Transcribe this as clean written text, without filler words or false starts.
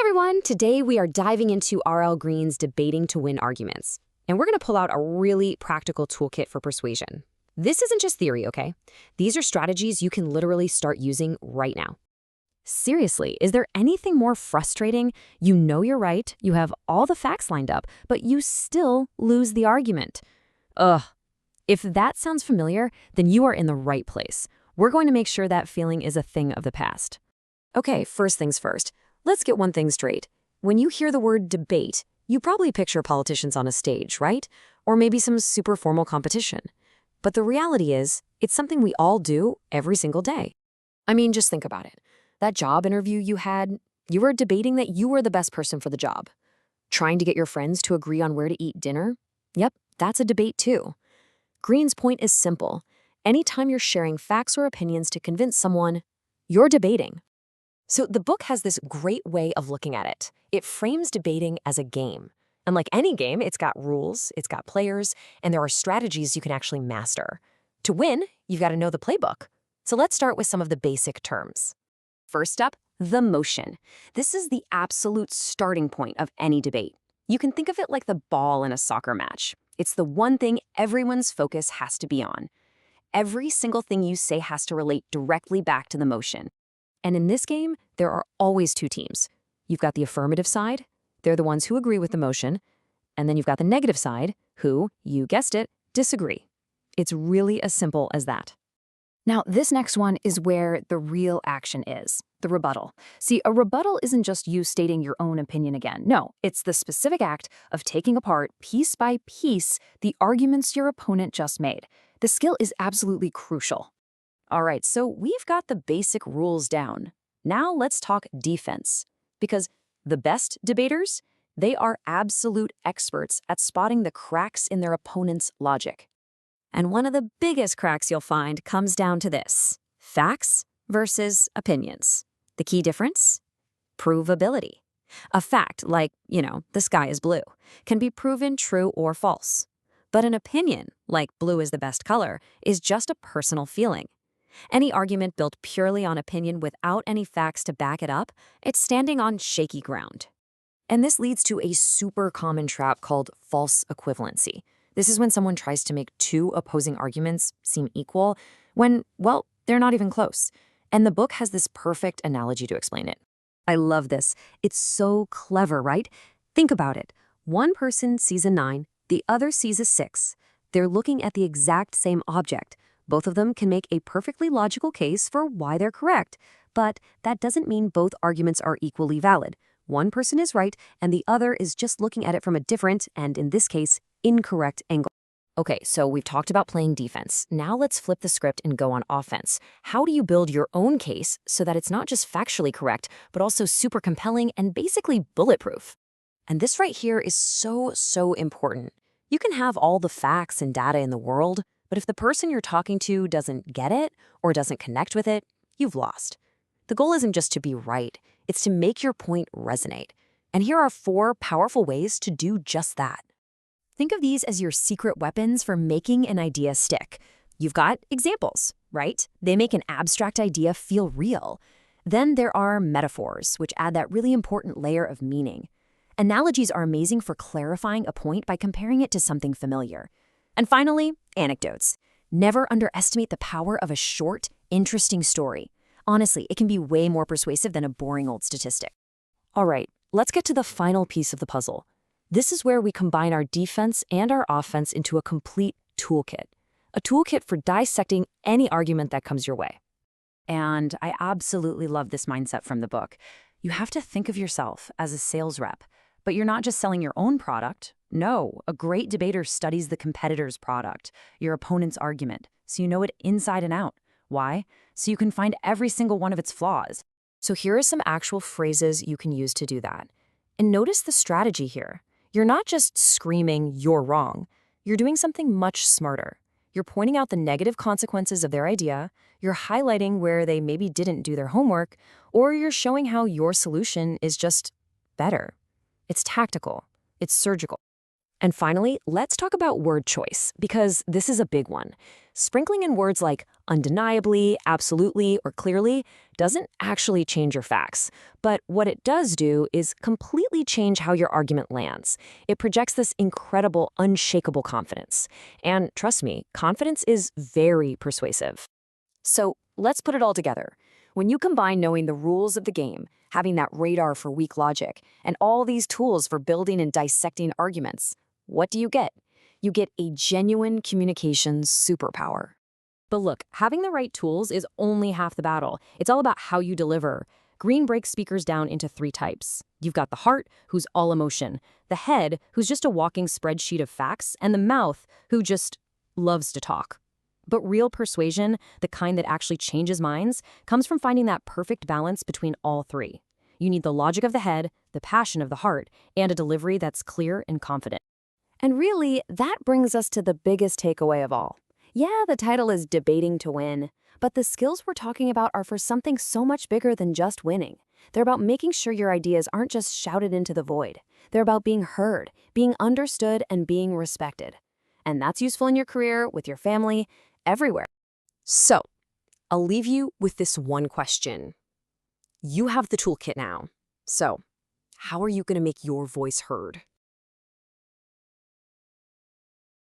everyone! Today we are diving into R.L. Green's Debating to Win arguments, and we're going to pull out a really practical toolkit for persuasion. This isn't just theory, okay? These are strategies you can literally start using right now. Seriously, is there anything more frustrating? You know you're right, you have all the facts lined up, but you still lose the argument. Ugh. If that sounds familiar, then you are in the right place. We're going to make sure that feeling is a thing of the past. Okay, first things first. Let's get one thing straight. When you hear the word debate, you probably picture politicians on a stage, right? Or maybe some super formal competition. But the reality is, it's something we all do every single day. I mean, just think about it. That job interview you had, you were debating that you were the best person for the job. Trying to get your friends to agree on where to eat dinner? Yep, that's a debate too. Green's point is simple. Anytime you're sharing facts or opinions to convince someone, you're debating. So the book has this great way of looking at it. It frames debating as a game. And like any game, it's got rules, it's got players, and there are strategies you can actually master. To win, you've got to know the playbook. So let's start with some of the basic terms. First up, the motion. This is the absolute starting point of any debate. You can think of it like the ball in a soccer match. It's the one thing everyone's focus has to be on. Every single thing you say has to relate directly back to the motion. And in this game, there are always two teams. You've got the affirmative side, they're the ones who agree with the motion, and then you've got the negative side, who, you guessed it, disagree. It's really as simple as that. Now, this next one is where the real action is, the rebuttal. See, a rebuttal isn't just you stating your own opinion again. No, it's the specific act of taking apart, piece by piece, the arguments your opponent just made. The skill is absolutely crucial. All right, so we've got the basic rules down. Now let's talk defense. Because the best debaters, they are absolute experts at spotting the cracks in their opponent's logic. And one of the biggest cracks you'll find comes down to this: facts versus opinions. The key difference? Provability. A fact, like, the sky is blue, can be proven true or false. But an opinion, like blue is the best color, is just a personal feeling. Any argument built purely on opinion without any facts to back it up, it's standing on shaky ground. And this leads to a super common trap called false equivalency. This is when someone tries to make two opposing arguments seem equal when, well, they're not even close. And the book has this perfect analogy to explain it. I love this. It's so clever, right? Think about it. One person sees a 9, the other sees a 6. They're looking at the exact same object. Both of them can make a perfectly logical case for why they're correct. But that doesn't mean both arguments are equally valid. One person is right, and the other is just looking at it from a different, and in this case, incorrect angle. Okay, so we've talked about playing defense. Now let's flip the script and go on offense. How do you build your own case so that it's not just factually correct, but also super compelling and basically bulletproof? And this right here is so important. You can have all the facts and data in the world, but if the person you're talking to doesn't get it or doesn't connect with it, you've lost. The goal isn't just to be right, it's to make your point resonate. And here are 4 powerful ways to do just that. Think of these as your secret weapons for making an idea stick. You've got examples, right? They make an abstract idea feel real. Then there are metaphors, which add that really important layer of meaning. Analogies are amazing for clarifying a point by comparing it to something familiar. And finally, anecdotes. Never underestimate the power of a short, interesting story. Honestly, it can be way more persuasive than a boring old statistic. All right, let's get to the final piece of the puzzle. This is where we combine our defense and our offense into a complete toolkit. A toolkit for dissecting any argument that comes your way. And I absolutely love this mindset from the book. You have to think of yourself as a sales rep, but you're not just selling your own product. No, a great debater studies the competitor's product, your opponent's argument, so you know it inside and out. Why? So you can find every single one of its flaws. So here are some actual phrases you can use to do that. And notice the strategy here. You're not just screaming, "You're wrong." You're doing something much smarter. You're pointing out the negative consequences of their idea, you're highlighting where they maybe didn't do their homework, or you're showing how your solution is just better. It's tactical. It's surgical. And finally, let's talk about word choice, because this is a big one. Sprinkling in words like undeniably, absolutely, or clearly doesn't actually change your facts. But what it does do is completely change how your argument lands. It projects this incredible, unshakable confidence. And trust me, confidence is very persuasive. So let's put it all together. When you combine knowing the rules of the game, having that radar for weak logic, and all these tools for building and dissecting arguments, what do you get? You get a genuine communications superpower. But look, having the right tools is only half the battle. It's all about how you deliver. Green breaks speakers down into 3 types. You've got the heart, who's all emotion, the head, who's just a walking spreadsheet of facts, and the mouth, who just loves to talk. But real persuasion, the kind that actually changes minds, comes from finding that perfect balance between all 3. You need the logic of the head, the passion of the heart, and a delivery that's clear and confident. And really, that brings us to the biggest takeaway of all. Yeah, the title is Debating to Win, but the skills we're talking about are for something so much bigger than just winning. They're about making sure your ideas aren't just shouted into the void. They're about being heard, being understood, and being respected. And that's useful in your career, with your family, everywhere. So, I'll leave you with this one question. You have the toolkit now. So, how are you going to make your voice heard?